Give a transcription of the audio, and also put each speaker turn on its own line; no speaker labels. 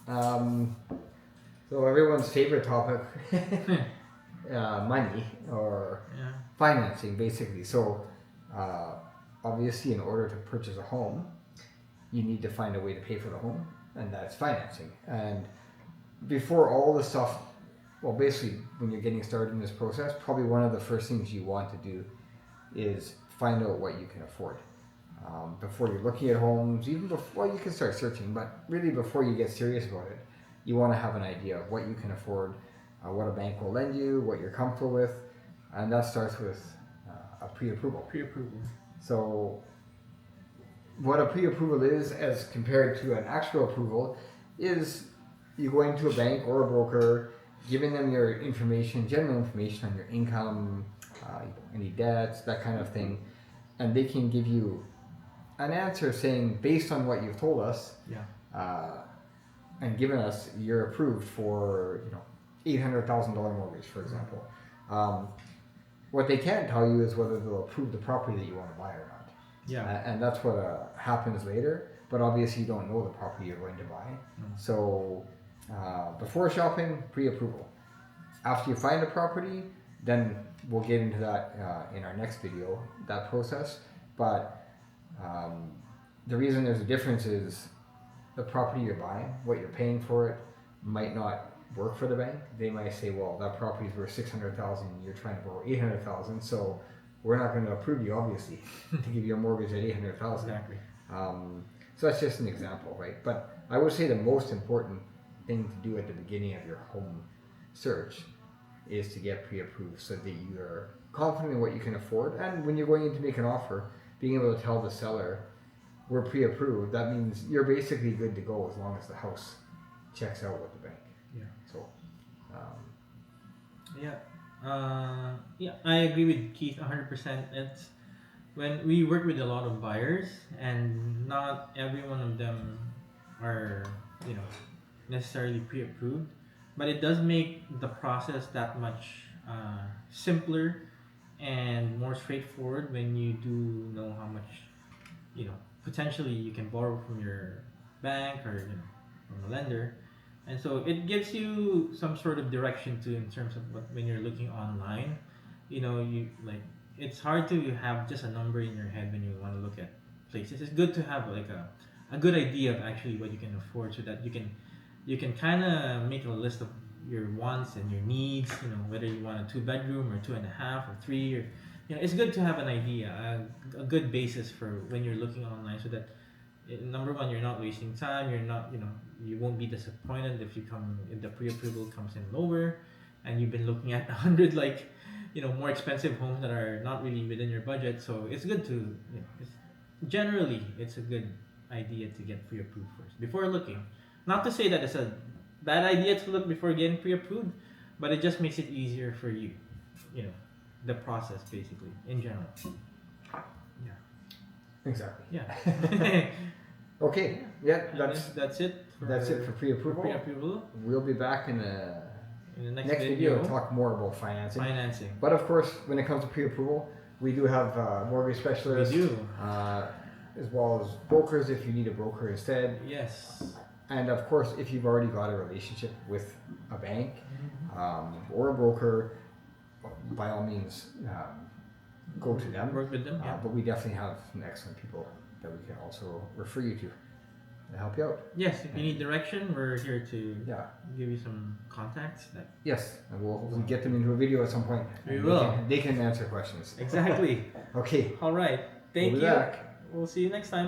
So everyone's favorite topic, money or financing, basically. So obviously, in order to purchase a home, you need to find a way to pay for the home, and that's financing. And before all the stuff, well, basically, when you're getting started in this process, probably one of the first things you want to do is find out what you can afford. Before you're looking at homes, even before you can start searching, but really before you get serious about it, you want to have an idea of what you can afford, what a bank will lend you, what you're comfortable with, and that starts with a pre-approval.
Pre-approval.
So what a pre-approval is as compared to an actual approval is you going to a bank or a broker, giving them your information, general information on your income, any debts, that kind of thing, and they can give you an answer saying, based on what you've told us, and given us, you're approved for $800,000 mortgage, for example. What they can't tell you is whether they'll approve the property that you want to buy or not. And that's what happens later. But obviously, you don't know the property you're going to buy. So before shopping, pre-approval. After you find a property, then we'll get into that in our next video, that process. But the reason there's a difference is the property you're buying, what you're paying for it, might not work for the bank. They might say, well, that property's worth $600,000, you're trying to borrow $800,000, so we're not going to approve you, obviously, to give you a mortgage at $800,000.
Exactly.
So that's just an example, right? But I would say the most important thing to do at the beginning of your home search is to get pre-approved so that you are confident in what you can afford. And when you're going in to make an offer, being able to tell the seller, we're pre-approved, that means you're basically good to go as long as the house checks out with the bank. So,
I agree with Keith 100%. It's when we work with a lot of buyers, and not every one of them are, necessarily pre-approved, but it does make the process that much simpler and more straightforward when you do know how much, potentially you can borrow from your bank or from a lender. And so it gives you some sort of direction too in terms of when you're looking online, it's hard to have just a number in your head when you want to look at places. It's good to have like a good idea of actually what you can afford, so that you can kind of make a list of your wants and your needs. Whether you want a 2-bedroom or 2.5 or 3, or it's good to have an idea, a good basis for when you're looking online, so that number one, you're not wasting time. You're not, you won't be disappointed if the pre-approval comes in lower, and you've been looking at 100 more expensive homes that are not really within your budget. So it's good to, generally it's a good idea to get pre-approved first before looking. Not to say that it's a bad idea to look before getting pre-approved, but it just makes it easier for you, the process basically in general.
exactly.
Yeah.
Okay.
That's it.
That's it for pre-approval.
Pre-approval.
We'll be back in
the next
video to talk more about financing. But of course, when it comes to pre-approval, we do have mortgage specialists.
We do.
As well as brokers if you need a broker instead.
Yes.
And of course, if you've already got a relationship with a bank or a broker, by all means, go to them.
Work with them.
But we definitely have some excellent people that we can also refer you to help you out.
Yes, if you need direction, we're here to give you some contacts.
Yes, and we'll hopefully get them into a video at some point.
We will.
They can answer questions.
Exactly.
Okay.
All right. Thank you.
Back.
We'll see you next time.